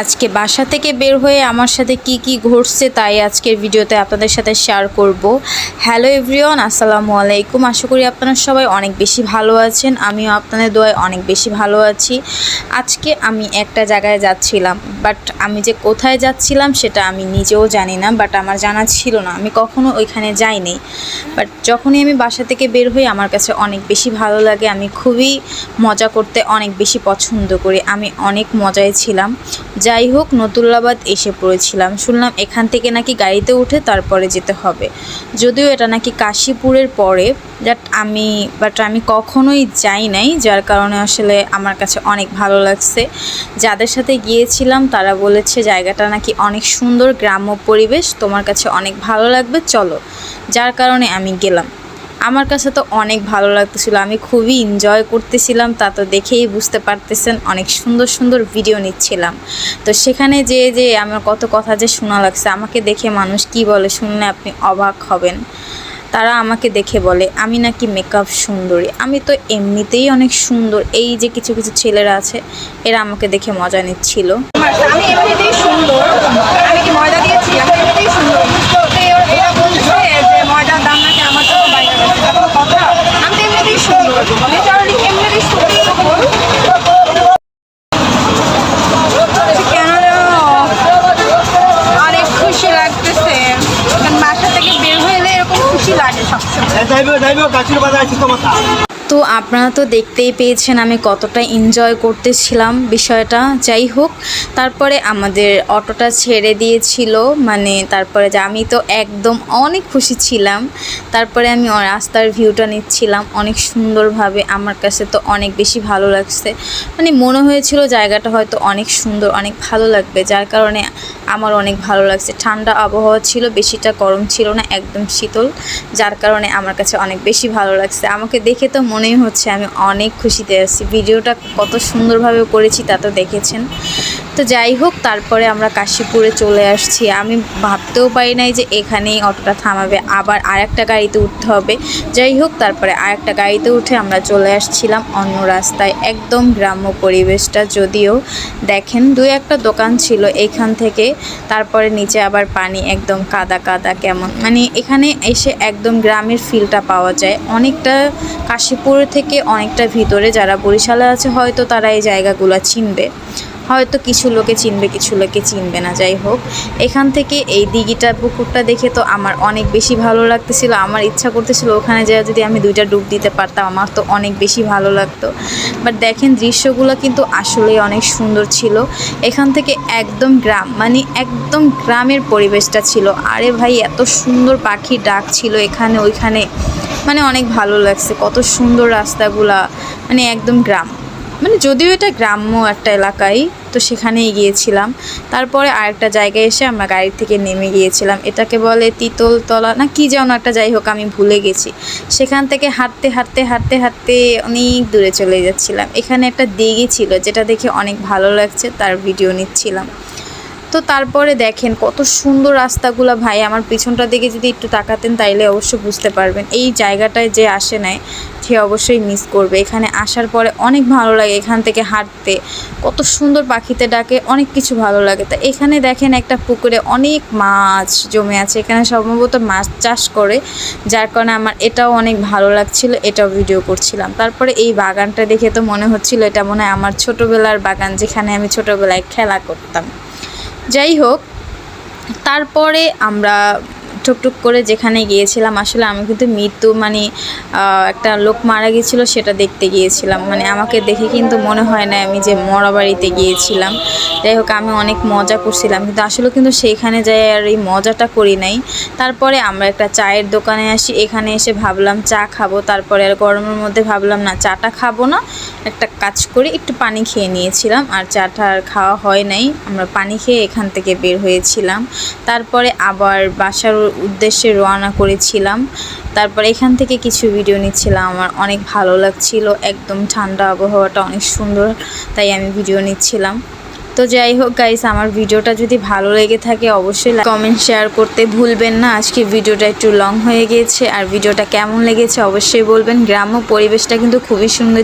আজকে বাসা থেকে বের হয়ে আমার সাথে কি ঘটছে তাই আজকের ভিডিওতে আপনাদের সাথে শেয়ার করব। হ্যালো এভরিওয়ান, আসসালামু আলাইকুম। আশা করি আপনারা সবাই অনেক বেশি ভালো আছেন। আমিও আপনাদের দোয়ায় অনেক বেশি ভালো আছি। আজকে আমি একটা জায়গায় যাচ্ছিলাম, বাট আমি যে কোথায় যাচ্ছিলাম সেটা আমি নিজেও জানি না, বাট আমার জানা ছিল না, আমি কখনো ওইখানে যাইনি। বাট যখনই আমি বাসা থেকে বের হই আমার কাছে অনেক বেশি ভালো লাগে। আমি খুবই মজা করতে অনেক বেশি পছন্দ করি। আমি অনেক মজায় ছিলাম। যাই হোক, নতুল্লাবাদ এসে পড়েছিলাম। শুনলাম এখান থেকে নাকি গাড়িতে উঠে তারপরে যেতে হবে, যদিও এটা নাকি কাশীপুরের পরে। বাট আমি কখনোই যাই নাই, যার কারণে আসলে আমার কাছে অনেক ভালো লাগছে। যাদের সাথে গিয়েছিলাম তারা বলেছে জায়গাটা নাকি অনেক সুন্দর, গ্রাম্য পরিবেশ, তোমার কাছে অনেক ভালো লাগবে, চলো। যার কারণে আমি গেলাম। আমার কাছে তো অনেক ভালো লাগতেছিল, আমি খুবই এনজয় করতেছিলাম। তা তো দেখেই বুঝতে পারতেছেন, অনেক সুন্দর সুন্দর ভিডিও নিচ্ছিলাম। তো সেখানে যে আমার কত কথা যে শোনা লাগছে। আমাকে দেখে মানুষ কি বলে শুনলে আপনি অবাক হবেন। তারা আমাকে দেখে বলে আমি নাকি মেকআপ সুন্দরী। আমি তো এমনিতেই অনেক সুন্দর। এই যে কিছু কিছু ছেলেরা আছে, এরা আমাকে দেখে মজা নিচ্ছিল। আমি এমনিতেই সুন্দর, আমি কি ময়দা দিয়েছি? আমি এমনিতেই সুন্দর। এরা বলছে যে ময়দার দাম নাকি আমার তো বাইরে গেছে, কোনো কথা? আমি তো এমনিতেই সুন্দর, লিটারালি এমনিতেই সুন্দর। কেন অনেক খুশি লাগতেছে, কারণ বাসা থেকে বের হইলে এরকম খুশি লাগে সবসময়। তো আপনারা তো দেখতেই পেয়েছেন আমি কতটা এনজয় করতেছিলাম বিষয়টা। যাই হোক, তারপরে আমাদের অটোটা ছেড়ে দিয়েছিল, তারপরে যে আমি তো একদম অনেক খুশি ছিলাম। তারপরে আমি রাস্তার ভিউটা নিচ্ছিলাম অনেক সুন্দরভাবে। আমার কাছে তো অনেক বেশি ভালো লাগছে, মনে হয়েছিল জায়গাটা হয়তো অনেক সুন্দর, অনেক ভালো লাগবে, যার কারণে আমার অনেক ভালো লাগছে। ঠান্ডা আবহাওয়া ছিল, বেশিটা গরম ছিল না, একদম শীতল, যার কারণে আমার কাছে অনেক বেশি ভালো লাগছে। আমাকে দেখে তো মনেই হচ্ছে আমি অনেক খুশিতে আছি। ভিডিওটা কত সুন্দরভাবে করেছি তা তো দেখেছেন। তো যাই হোক, তারপরে আমরা কাশীপুরে চলে আসছি। আমি ভাবতেও পারি নাই যে এখানেই অটোটা থামাবে, আবার আরেকটা গাড়িতে উঠতে হবে। যাই হোক, তারপরে আরেকটা গাড়িতে উঠে আমরা চলে আসছিলাম অন্য রাস্তায়, একদম গ্রাম্য পরিবেশটা। যদিও দেখেন দুই একটা দোকান ছিল এইখান থেকে, তারপরে নিচে আবার পানি, একদম কাদা কাদা কেমন, এখানে এসে একদম গ্রামের ফিলটা পাওয়া যায়। অনেকটা কাশীপুর থেকে অনেকটা ভিতরে। যারা বরিশালে আছে হয়তো তারা এই জায়গাগুলো চিনবে, হয়তো কিছু লোকে চিনবে, কিছু লোকে চিনবে না। যাই হোক, এখান থেকে এই দিঘিটা, পুকুরটা দেখে তো আমার অনেক বেশি ভালো লাগতেছিল। আমার ইচ্ছা করতেছিল ওখানে যায় যদি আমি দুইটা ডুব দিতে পারতাম, আমার তো অনেক বেশি ভালো লাগতো। বাট দেখেন দৃশ্যগুলো কিন্তু আসলেই অনেক সুন্দর ছিল। এখান থেকে একদম গ্রাম, একদম গ্রামের পরিবেশটা ছিল। আরে ভাই, এত সুন্দর পাখির ডাক ছিল এখানে ওইখানে, অনেক ভালো লাগছে। কত সুন্দর রাস্তাগুলা, একদম গ্রাম, যদিও এটা গ্রাম্য একটা এলাকায়, তো সেখানেই গিয়েছিলাম। তারপরে আরেকটা জায়গায় এসে আমরা গাড়ি থেকে নেমে গিয়েছিলাম, এটাকে বলে তিতলতলা না কি যেন একটা, যাই হোক আমি ভুলে গেছি। সেখান থেকে হাঁটতে হাঁটতে হাঁটতে হাঁটতে অনেক দূরে চলে যাচ্ছিলাম। এখানে একটা দিঘি ছিল যেটা দেখে অনেক ভালো লাগছে, তার ভিডিও নিচ্ছিলাম। তো তারপরে দেখেন কত সুন্দর রাস্তাগুলো। ভাই, আমার পিছনটার দিকে যদি একটু তাকাতেন তাইলে অবশ্যই বুঝতে পারবেন। এই জায়গাটায় যে আসে নাই সে অবশ্যই মিস করবে। এখানে আসার পরে অনেক ভালো লাগে, এখান থেকে হাঁটতে কত সুন্দর পাখিতে ডাকে, অনেক কিছু ভালো লাগে। তা এখানে দেখেন একটা পুকুরে অনেক মাছ জমে আছে, এখানে সম্ভবত মাছ চাষ করে, যার কারণে আমার এটাও অনেক ভালো লাগছিল, এটাও ভিডিও করছিলাম। তারপরে এই বাগানটা দেখে তো মনে হচ্ছিল এটা মনে হয় আমার ছোটোবেলার বাগান, যেখানে আমি ছোটোবেলায় খেলা করতাম। যাই হোক, তারপরে আমরা টুকটুক করে যেখানে গিয়েছিলাম, আসলে আমি কিন্তু মৃত্যু একটা লোক মারা গিয়েছিল সেটা দেখতে গিয়েছিলাম। আমাকে দেখে কিন্তু মনে হয় না আমি যে মরা বাড়িতে গিয়েছিলাম। যাই হোক, আমি অনেক মজা করছিলাম, কিন্তু আসলে কিন্তু সেইখানে যাই আর এই মজাটা করি নাই। তারপরে আমরা একটা চায়ের দোকানে আসি, এখানে এসে ভাবলাম চা খাবো। তারপরে আর গরমের মধ্যে ভাবলাম না, চাটা খাবো না, একটা কাজ করি, একটু পানি খেয়ে নিয়েছিলাম। আর চাটা আর খাওয়া হয় নাই, আমরা পানি খেয়ে এখান থেকে বের হয়েছিলাম। তারপরে আবার বাসার উদ্দেশ্যে রওনা করেছিলাম। তারপরে এখান থেকে কিছু ভিডিও নিচ্ছিলাম, আমার অনেক ভালো লাগছিল, একদম ঠান্ডা আবহাওয়াটা অনেক সুন্দর, তাই আমি ভিডিও নিচ্ছিলাম। তো যাই হোক গাইস, আমার ভিডিওটা যদি ভালো লেগে থাকে অবশ্যই কমেন্ট শেয়ার করতে ভুলবেন না। আজকে ভিডিওটা একটু লং হয়ে গিয়েছে, আর ভিডিওটা কেমন লেগেছে অবশ্যই বলবেন। গ্রাম্য পরিবেশটা কিন্তু খুবই সুন্দর